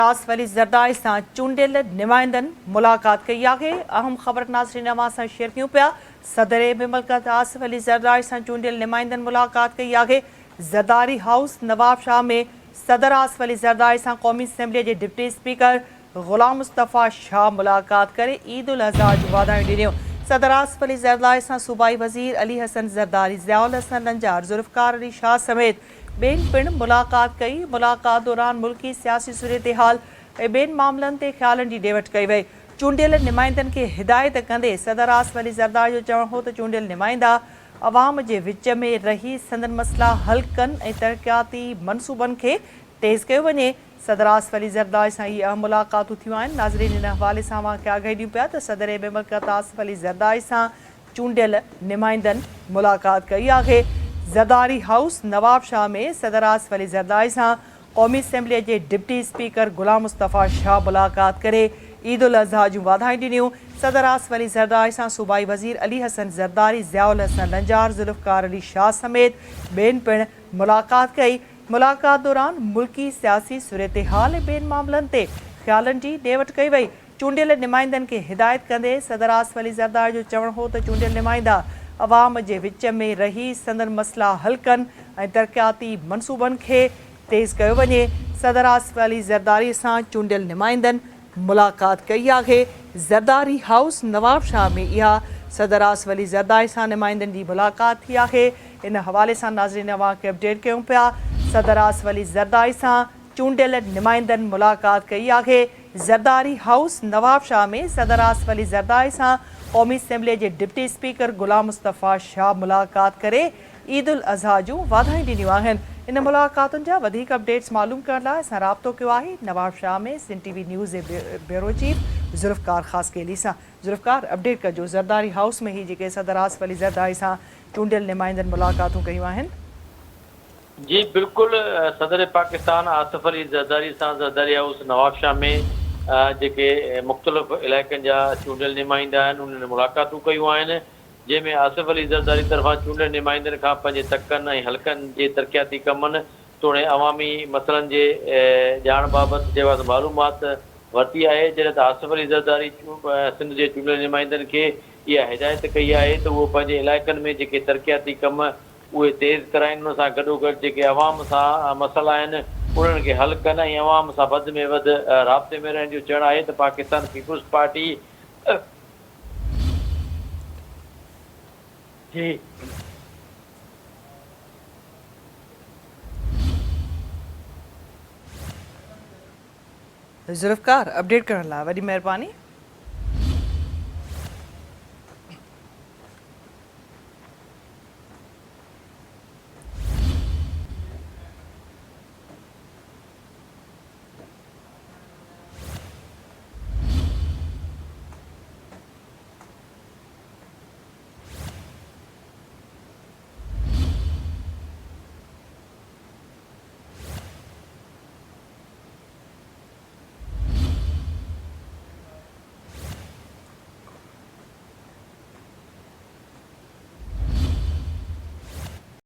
वली ज़रदारी सां चूंडियल नुमाइंदनि मुलाक़ात कई आहे। अहम ख़बर नाज़रीन अवां सां शेयर कयूं पिया। सदर मुमलकत आसिफ अली ज़रदारी सां चूंडियल नुमाइंदनि मुलाक़ात कई आहे। ज़रदारी हाउस नवाब शाह में सदर आसिफ अली ज़रदारी सां क़ौमी असैम्बलीअ जे डिप्टी स्पीकर ग़ुलाम मुस्तफ़ा शाह मुलाक़ात करे ईद उल अज़हा जूं वाधायूं ॾिनियूं। सदर आसिफ अली ज़रदारी सां सूबाई वज़ीर अली हसन ज़रदारी, ज़ियाउल हसन नंजार, ज़ुल्फ़कार अली शाह समेत ॿियनि पिणु मुलाक़ात कई। मुलाक़ात दौरान मुल्की सियासी सूरत हाल ऐं ॿियनि मामलनि ते ख़्यालनि जी ॾेवट कई वई। चूंडियल नुमाइंदनि खे हिदायत कंदे सदर आसिफ अली ज़रदारी जो चवणु हो त चूंडियल नुमाइंदा अवाम जे विच में रही संदन मसइला हल कनि ऐं तरक़ियाती मनसूबनि खे तेज़ कयो वञे। सदर आसिफ अली ज़रदारी सां इहे अहम मुलाक़ातूं थियूं आहिनि। नाज़रीन, इन हवाले सां अवां खे आगाही ॾियूं पिया त सदर मुमलकत आसिफ अली ज़रदारी सां चूंडियल नुमाइंदनि मुलाक़ात कई आहे। ज़रदारी हाउस नवाब शाह में सदर आसिफ अली ज़रदारी सां क़ौमी असैम्बलीअ जे डिप्टी स्पीकर ग़ुलाम मुस्तफ़ा शाह मुलाक़ात करे ईद उल अज़हा जूं वाधायूं ॾिनियूं। सदर आसिफ अली ज़रदारी सां सूबाई वज़ीर अली हसन ज़रदारी, ज़ियाउल हसन नंजार, ज़ुल्फ़कार अली शाह समेत ॿियनि पिणु मुलाक़ात कई। मुलाक़ात दौरान मुल्की सियासी सूरत हाल ऐं ॿियनि मामलनि ते ख़्यालनि जी ॾेवट कई वई। चूंडियल नुमाइंदनि खे हिदायत कंदे सदर आसिफ अली ज़रदारी जो चवणु हो त चूंडियल नुमाइंदा अवाम जे विच में रही संदन मसइला हल कनि ऐं तरक़ियाती मनसूबनि खे तेज़ कयो वञे। सदर आसिफ अली ज़रदारी सां चूंडियल नुमाइंदनि मुलाक़ात कई आहे। ज़रदारी हाउस नवाब शाह में इहा सदर आसिफ अली ज़रदारी सां नुमाइंदनि जी मुलाक़ात थी आहे। इन हवाले सां नाज़रीन अवां खे अपडेट कयूं पिया। सदर आसिफ अली ज़रदारी सां चूंडियल नुमाइंदनि मुलाक़ात कई आहे। ज़रदारी हाउस नवाब शाह में सदर आसिफ अली ज़रदारी सां क़ौमी असैम्बलीअ जे डिप्टी स्पीकर ग़ुलाम मुस्तफ़ा शाह मुलाक़ात करे ईद उल अज़हा जूं वाधायूं ॾिनियूं आहिनि। इन मुलाक़ातुनि जा वधीक अपडेट्स मालूम करण लाइ असां राब्तो कयो आहे नवाब शाह में सिन टीवी न्यूज़ जे ब्यूरो चीफ ज़ुल्फ़कार ख़ासकेली सां। ज़ुल्फ़कार, अपडेट कजो, ज़रदारी हाउस में ही जेके सदर आसिफ अली ज़रदारी सां चूंडियल नुमाइंदनि मुलाक़ातूं कयूं आहिनि। जी बिल्कुलु, सदर पाकिस्तान आसिफ अली ज़रदारी सां ज़रदारी हाउस नवाब शाह में जेके मुख़्तलिफ़ इलाइक़नि जा चूंडियल नुमाइंदा आहिनि उन्हनि मुलाक़ातूं कयूं आहिनि, जंहिंमें आसिफ अली ज़रदारी तरफ़ां चूंडियल नुमाइंदनि खां पंहिंजे तकनि ऐं हलक़नि जे तरक़ियाती कमनि तोड़े अवामी मसइलनि जे ॼाण बाबति जेवा मालूमात वरिती आहे। जॾहिं त आसिफ अली ज़रदारी सिंध जे चूंडियल नुमाइंदनि खे इहा हिदायत कई आहे त उहो पंहिंजे इलाइक़नि में जेके तरक़ियाती कम उहे तेज़ कराइनि, उन सां गॾोगॾु जेके अवाम सां मसइला आहिनि उन्हनि खे हल कनि ऐं अवाम सां वधि में वधि राब्ते में रहण जो चवणु आहे त पाकिस्तान पीपुल्स पार्टी जी ज़ुल्फ़कार, अपडेट करण लाइ वॾी महिरबानी।